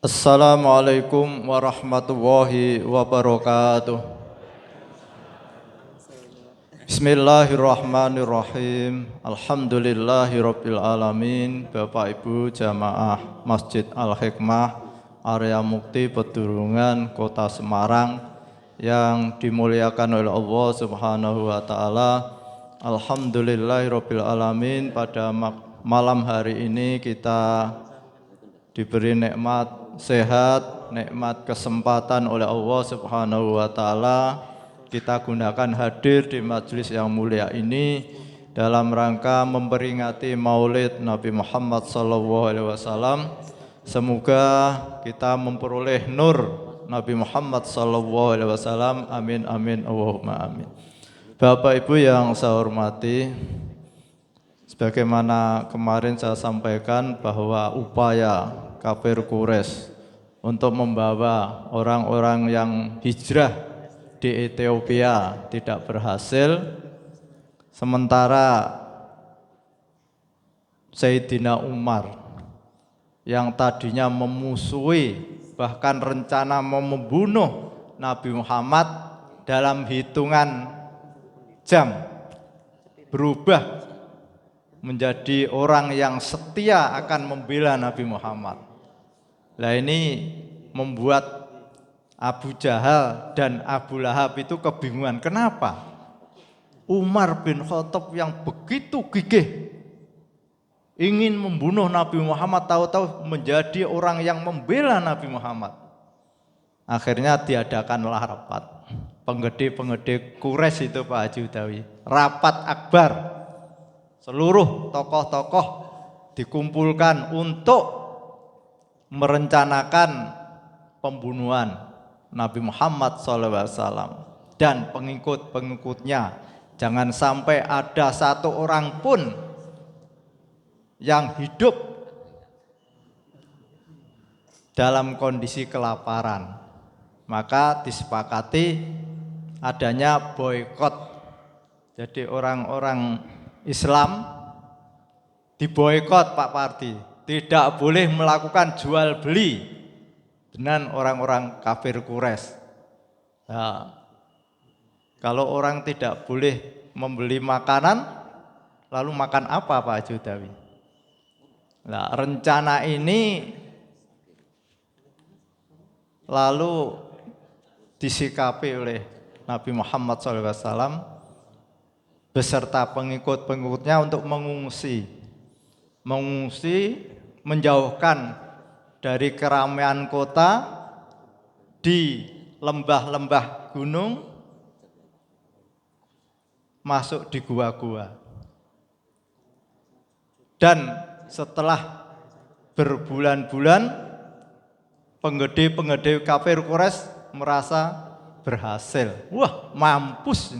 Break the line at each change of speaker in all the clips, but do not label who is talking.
Assalamualaikum warahmatullahi wabarakatuh. Bismillahirrahmanirrahim. Alhamdulillahirabbil alamin. Bapak Ibu jamaah Masjid Al-Hikmah Area Mukti Pedurungan Kota Semarang yang dimuliakan oleh Allah Subhanahu wa taala. Alhamdulillahirabbil alamin. Pada malam hari ini kita diberi nikmat sehat, nikmat kesempatan oleh Allah Subhanahu wa taala. Kita gunakan hadir di majelis yang mulia ini dalam rangka memperingati Maulid Nabi Muhammad SAW. Semoga kita memperoleh nur Nabi Muhammad SAW. Amin amin Allahumma amin. Bapak Ibu yang saya hormati, sebagaimana kemarin saya sampaikan bahwa upaya kafir Quraisy untuk membawa orang-orang yang hijrah di Ethiopia tidak berhasil, sementara Sayyidina Umar yang tadinya memusuhi bahkan rencana membunuh Nabi Muhammad dalam hitungan jam berubah menjadi orang yang setia akan membela Nabi Muhammad. Nah, ini membuat Abu Jahal dan Abu Lahab itu kebingungan. Kenapa? Umar bin Khattab yang begitu gigih ingin membunuh Nabi Muhammad, tahu-tahu menjadi orang yang membela Nabi Muhammad. Akhirnya diadakanlah rapat. Penggede-penggede Quraisy itu Pak Haji Udawi, rapat akbar. Seluruh tokoh-tokoh dikumpulkan untuk merencanakan pembunuhan Nabi Muhammad SAW dan pengikut-pengikutnya. Jangan sampai ada satu orang pun yang hidup dalam kondisi kelaparan. Maka disepakati adanya boikot. Jadi orang-orang Islam diboikot Pak Parti. Tidak boleh melakukan jual beli dengan orang-orang kafir Quraisy. Nah, kalau orang tidak boleh membeli makanan, lalu makan apa Pak Haji Udawi? Nah, rencana ini lalu disikapi oleh Nabi Muhammad SAW beserta pengikut-pengikutnya untuk mengungsi menjauhkan dari keramaian kota di lembah-lembah gunung, masuk di gua-gua. Dan setelah berbulan-bulan penggede-penggede kafir Quraisy merasa berhasil. Wah, mampus,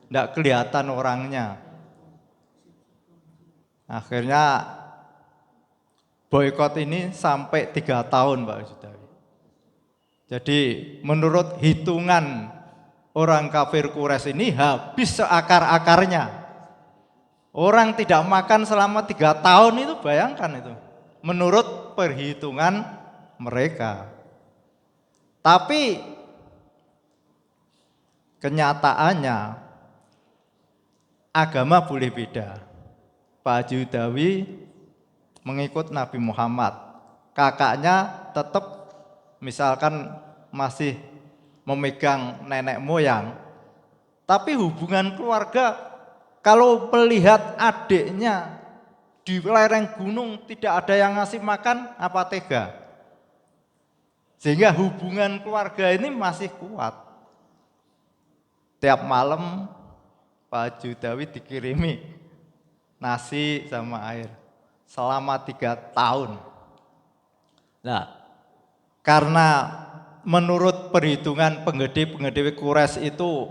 tidak kelihatan orangnya. Akhirnya boikot ini sampai 3 tahun Pak Udawi. Jadi menurut hitungan orang kafir Quraisy ini habis seakar-akarnya. Orang tidak makan selama 3 tahun itu, bayangkan itu. Menurut perhitungan mereka. Tapi kenyataannya agama boleh beda. Pak Haji Udawi mengikut Nabi Muhammad. Kakaknya tetap misalkan masih memegang nenek moyang. Tapi hubungan keluarga, kalau melihat adiknya di lereng gunung tidak ada yang ngasih makan, apa tega? Sehingga hubungan keluarga ini masih kuat. Tiap malam Pak Haji Udawi dikirimi nasi sama air selama 3 tahun. Nah, karena menurut perhitungan penggede-penggede Quraisy itu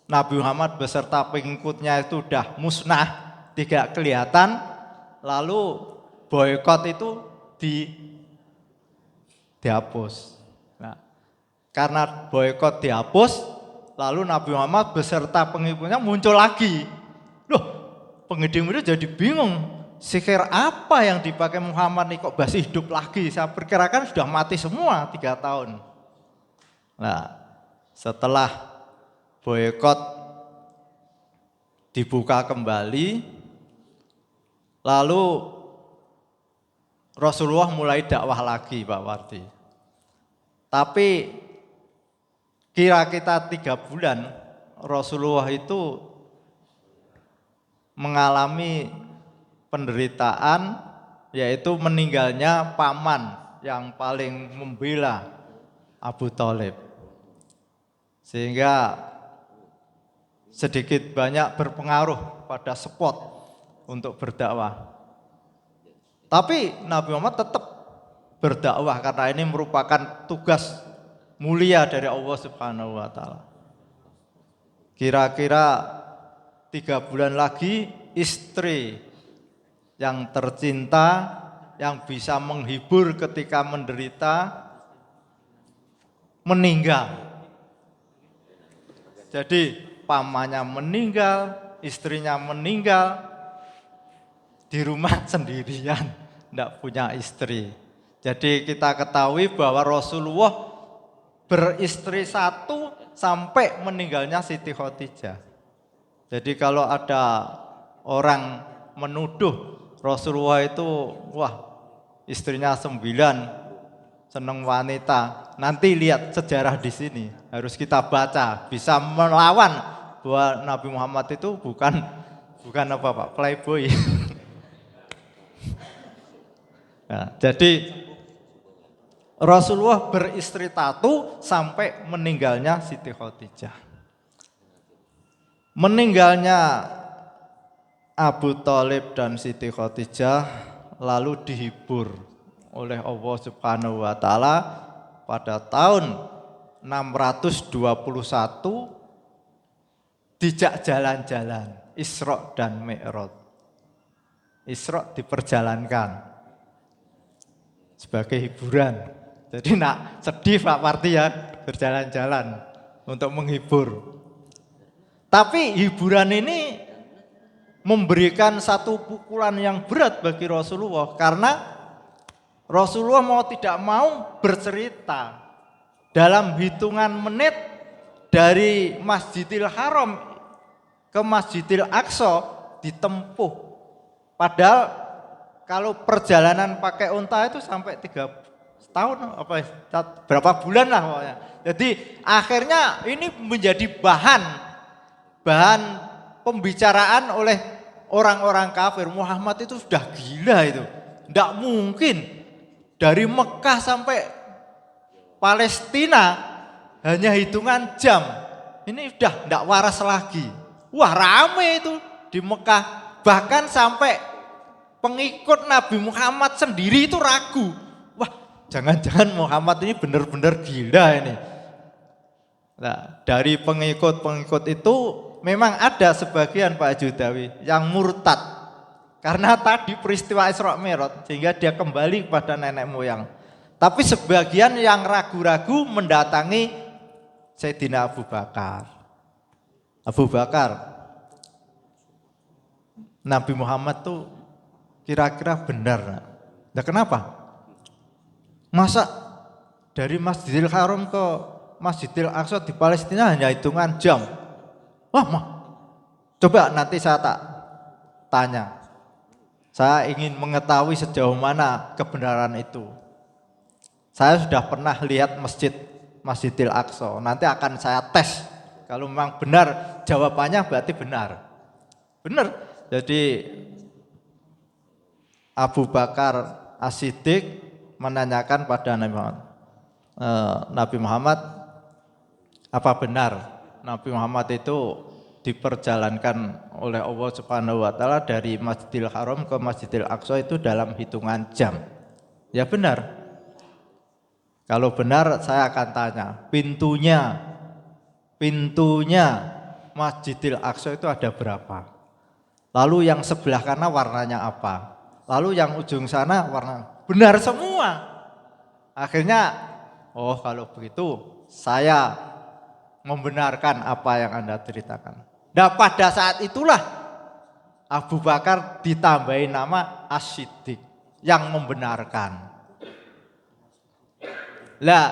Nabi Muhammad beserta pengikutnya itu sudah musnah, tidak kelihatan, lalu boikot itu dihapus. Nah, karena boikot dihapus, lalu Nabi Muhammad beserta pengikutnya muncul lagi. Loh, penggede-penggede jadi bingung. sihir apa yang dipakai Muhammad nih kok masih hidup lagi? Saya perkirakan sudah mati semua 3 tahun. Nah, setelah boykot dibuka kembali, lalu Rasulullah mulai dakwah lagi, Pak Wardi. Tapi kira kita 3 bulan Rasulullah itu mengalami penderitaan, yaitu meninggalnya paman yang paling membela, Abu Thalib. Sehingga sedikit banyak berpengaruh pada spot untuk berdakwah. Tapi Nabi Muhammad tetap berdakwah karena ini merupakan tugas mulia dari Allah Subhanahu wa taala. Kira-kira 3 bulan lagi istri yang tercinta, yang bisa menghibur ketika menderita, meninggal. Jadi pamannya meninggal, istrinya meninggal, di rumah sendirian, tidak punya istri. Jadi kita ketahui bahwa Rasulullah beristri 1 sampai meninggalnya Siti Khadijah. Jadi kalau ada orang menuduh Rasulullah itu, wah istrinya 9, seneng wanita. Nanti lihat sejarah di sini, harus kita baca, bisa melawan bahwa Nabi Muhammad itu bukan apa Pak, playboy. Nah, jadi Rasulullah beristri 1 sampai meninggalnya Siti Khadijah. Meninggalnya Abu Thalib dan Siti Khadijah lalu dihibur oleh Allah Subhanahu wa taala pada tahun 621 dijak jalan-jalan, Isra dan Mi'raj. Isra diperjalankan sebagai hiburan. Jadi nak sedih Pak Parti ya, berjalan-jalan untuk menghibur. Tapi hiburan ini memberikan satu pukulan yang berat bagi Rasulullah, karena Rasulullah mau tidak mau bercerita dalam hitungan menit dari Masjidil Haram ke Masjidil Aqsa ditempuh. Padahal kalau perjalanan pakai unta itu sampai 3 tahun berapa bulan lah pokoknya. Jadi akhirnya ini menjadi bahan pembicaraan oleh orang-orang kafir. Muhammad itu sudah gila itu. Tidak mungkin dari Mekah sampai Palestina hanya hitungan jam. Ini sudah tidak waras lagi. Wah rame itu di Mekah. Bahkan sampai pengikut Nabi Muhammad sendiri itu ragu. Wah jangan-jangan Muhammad ini benar-benar gila ini. Nah, dari pengikut-pengikut itu memang ada sebagian Pak Judawi yang murtad karena tadi peristiwa Isra Mi'raj sehingga dia kembali kepada nenek moyang. Tapi sebagian yang ragu-ragu mendatangi Sayyidina Abu Bakar. Abu Bakar, Nabi Muhammad tuh kira-kira benar. Nah kenapa? Masa dari Masjidil Haram ke Masjidil Aqsa di Palestina hanya hitungan jam? Wah, coba nanti saya tak tanya. Saya ingin mengetahui sejauh mana kebenaran itu. Saya sudah pernah lihat Masjidil Aqsa. Nanti akan saya tes. Kalau memang benar jawabannya berarti benar. Benar. Jadi Abu Bakar As-Siddiq menanyakan pada Nabi Muhammad, apa benar Nabi Muhammad itu diperjalankan oleh Allah Subhanahu wa taala dari Masjidil Haram ke Masjidil Aqsa itu dalam hitungan jam? Ya benar. Kalau benar saya akan tanya, pintunya Masjidil Aqsa itu ada berapa? Lalu yang sebelah kanan warnanya apa? Lalu yang ujung sana warna benar semua. Akhirnya, oh kalau begitu saya membenarkan apa yang Anda ceritakan. Nah pada saat itulah Abu Bakar ditambahi nama As-Siddiq, yang membenarkan. Lah,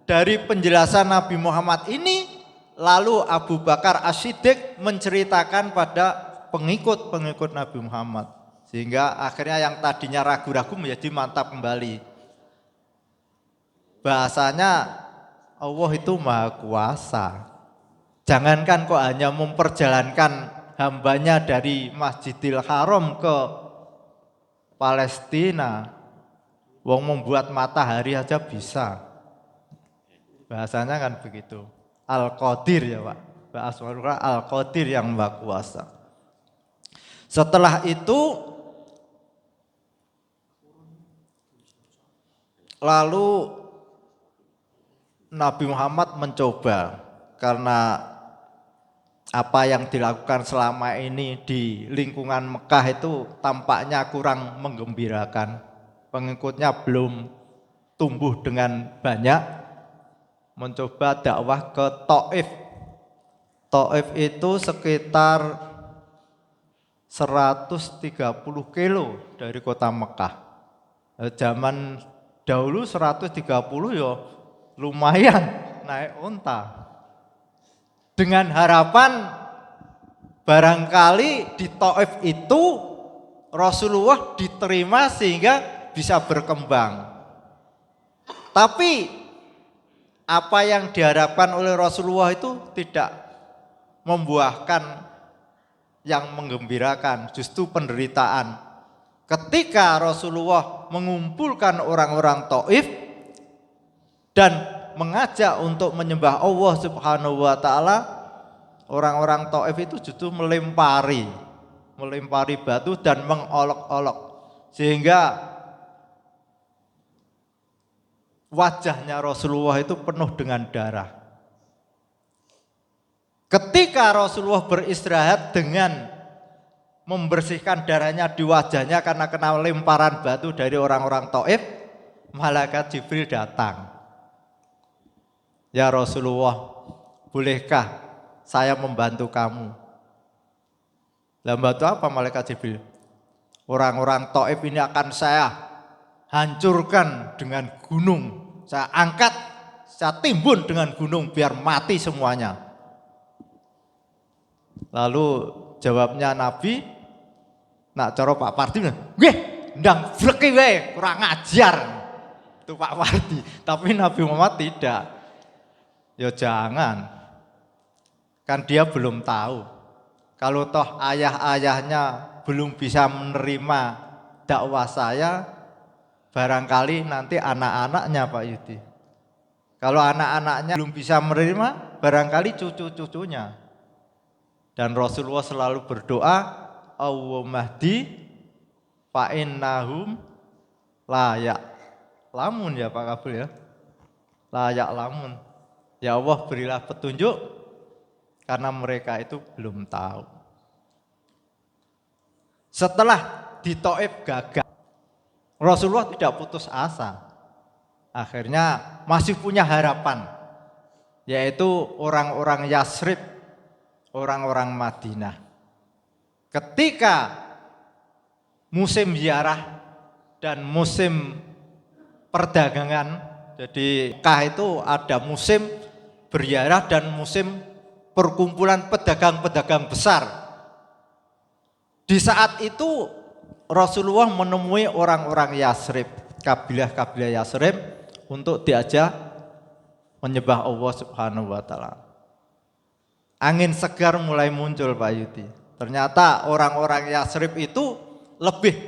dari penjelasan Nabi Muhammad ini, lalu Abu Bakar As-Siddiq menceritakan pada pengikut-pengikut Nabi Muhammad. Sehingga akhirnya yang tadinya ragu-ragu menjadi mantap kembali. Bahasanya Allah itu Maha Kuasa. Jangankan kok hanya memperjalankan hambanya dari Masjidil Haram ke Palestina, wong membuat matahari aja bisa. Bahasanya kan begitu. Al-Qadir ya Pak. Bahasa Al-Qadir yang Maha Kuasa. Setelah itu lalu Nabi Muhammad mencoba, karena apa yang dilakukan selama ini di lingkungan Mekah itu tampaknya kurang menggembirakan. Pengikutnya belum tumbuh dengan banyak. Mencoba dakwah ke Taif. Taif itu sekitar 130 kilo dari kota Mekah. Zaman dahulu 130 ya lumayan naik unta. Dengan harapan barangkali di Taif itu Rasulullah diterima sehingga bisa berkembang. Tapi apa yang diharapkan oleh Rasulullah itu tidak membuahkan yang menggembirakan, justru penderitaan. Ketika Rasulullah mengumpulkan orang-orang Taif dan mengajak untuk menyembah Allah Subhanahu wa taala, orang-orang Taif itu justru melempari batu dan mengolok-olok sehingga wajahnya Rasulullah itu penuh dengan darah. Ketika Rasulullah beristirahat dengan membersihkan darahnya di wajahnya karena kena lemparan batu dari orang-orang Taif, malaikat Jibril datang. Ya Rasulullah, bolehkah saya membantu kamu? Lah bantu apa malaikat Jibril? Orang-orang Taif ini akan saya hancurkan dengan gunung. Saya angkat, saya timbun dengan gunung biar mati semuanya. Lalu jawabnya Nabi, nak cara Pak Pardi, "Nggih, ndang fleki wae, kurang ajar." Itu Pak Pardi, tapi Nabi Muhammad tidak. Ya jangan, kan dia belum tahu. Kalau toh ayah-ayahnya belum bisa menerima dakwah saya, barangkali nanti anak-anaknya Pak Yudi. Kalau anak-anaknya belum bisa menerima, barangkali cucu-cucunya. Dan Rasulullah selalu berdoa, Allahumma hdi fa innahum layak lamun ya Pak Kabul ya. Layak lamun. Ya Allah berilah petunjuk karena mereka itu belum tahu. Setelah di Taif gagal, Rasulullah tidak putus asa. Akhirnya masih punya harapan, yaitu orang-orang Yasrib, orang-orang Madinah. Ketika musim ziarah dan musim perdagangan, jadi Mekah itu ada musim berziarah dan musim perkumpulan pedagang-pedagang besar. Di saat itu Rasulullah menemui orang-orang Yasrib, kabilah-kabilah Yasrib untuk diajak menyembah Allah Subhanahu wa taala. Angin segar mulai muncul Pak Yudi. Ternyata orang-orang Yasrib itu lebih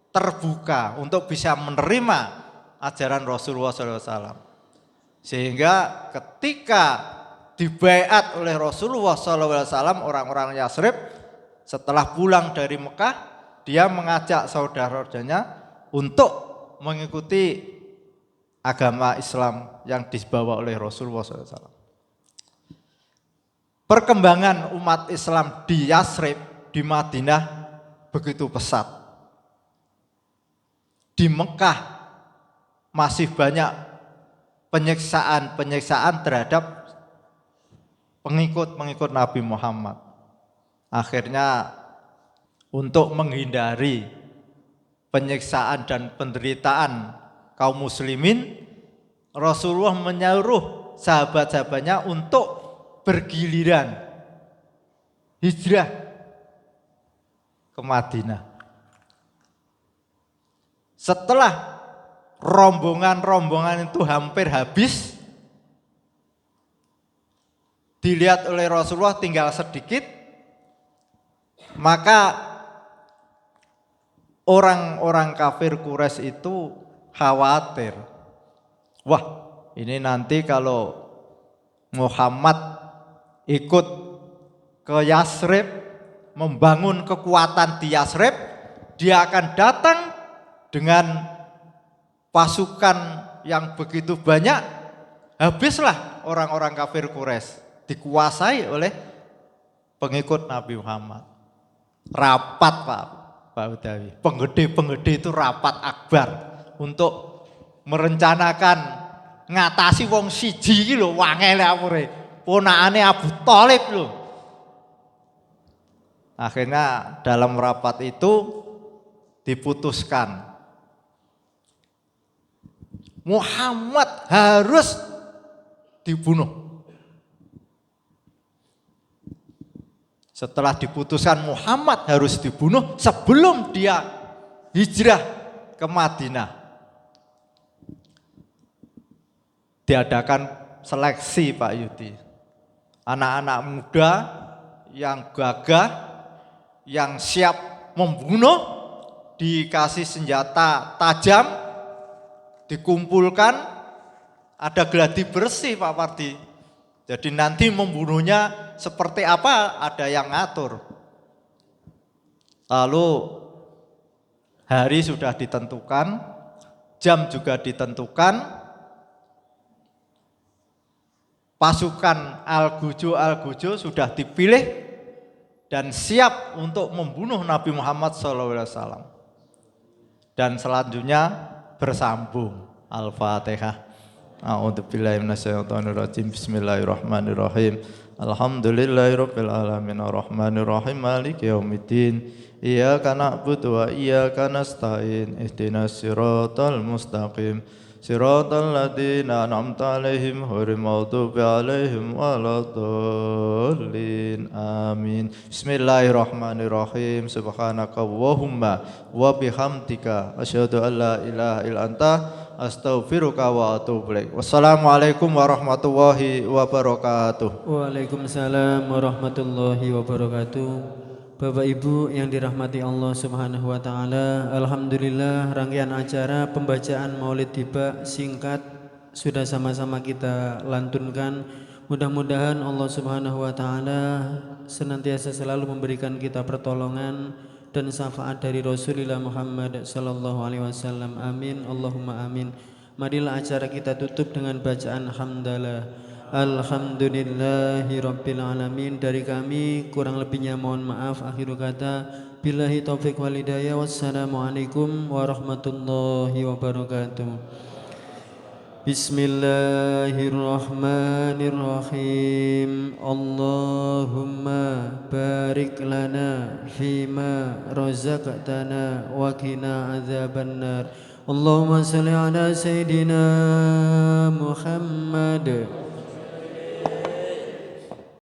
terbuka untuk bisa menerima ajaran Rasulullah SAW. Sehingga ketika dibaiat oleh Rasulullah SAW, orang-orang Yasrib setelah pulang dari Mekah, dia mengajak saudara-saudaranya untuk mengikuti agama Islam yang dibawa oleh Rasulullah SAW. Perkembangan umat Islam di Yasrib, di Madinah begitu pesat. Di Mekah masih banyak penyiksaan terhadap pengikut-pengikut Nabi Muhammad. Akhirnya untuk menghindari penyiksaan dan penderitaan kaum muslimin, Rasulullah menyuruh sahabat-sahabatnya untuk bergiliran hijrah ke Madinah. Setelah rombongan-rombongan itu hampir habis, dilihat oleh Rasulullah tinggal sedikit, maka orang-orang kafir Quraisy itu khawatir. Wah, ini nanti kalau Muhammad ikut ke Yasrib, membangun kekuatan di Yasrib, dia akan datang dengan pasukan yang begitu banyak, habislah orang-orang kafir Quraisy, dikuasai oleh pengikut Nabi Muhammad. Rapat Pak Udawi, penggede-penggede itu rapat akbar untuk merencanakan ngatasi wong siji iki lho, wangele apure, ponakane Abu Thalib lho. Akhirnya dalam rapat itu diputuskan Muhammad harus dibunuh. Setelah diputuskan Muhammad harus dibunuh sebelum dia hijrah ke Madinah, diadakan seleksi Pak Yudi. Anak-anak muda yang gagah, yang siap membunuh, dikasih senjata tajam, dikumpulkan, ada gladi bersih Pak Pardi. Jadi nanti membunuhnya seperti apa ada yang ngatur. Lalu hari sudah ditentukan, jam juga ditentukan. Pasukan Al-Gujo sudah dipilih dan siap untuk membunuh Nabi Muhammad SAW. Dan selanjutnya bersambung. Al-Fatihah. A'udzubillahi minasyaitonirrajim. Bismillahirrahmanirrahim. Alhamdulillahirabbil alamin arrahmanirrahim maliki yaumiddin. Iyyaka na'budu wa iyyaka nasta'in. Ihdinas siratal mustaqim. Siratal ladzina an'amta 'alaihim ghairil maghdubi 'alaihim waladdallin. Amin. Bismillahirrahmanirrahim. Subhanakallahumma wa bihamdika asyhadu an la ilaha illa anta astaghfiruka wa atubu ilaik. Wassalamualaikum warahmatullahi wabarakatuh.
Waalaikumsalam warahmatullahi wabarakatuh. Bapak Ibu yang dirahmati Allah Subhanahu wa taala, alhamdulillah rangkaian acara pembacaan Maulid Tiba singkat sudah sama-sama kita lantunkan. Mudah-mudahan Allah Subhanahu wa taala senantiasa selalu memberikan kita pertolongan dan syafaat dari Rasulullah Muhammad sallallahu alaihi wasallam. Amin, Allahumma amin. Marilah acara kita tutup dengan bacaan hamdalah. Alhamdulillahi rabbil alamin. Dari kami kurang lebihnya mohon maaf. Akhiru kata billahi taufik wal hidayah. Wassalamualaikum warahmatullahi wabarakatuh. Bismillahirrahmanirrahim. Allahumma barik lana fima razaqtana wa qina adzabannar. Allahumma shalli ala sayidina Muhammad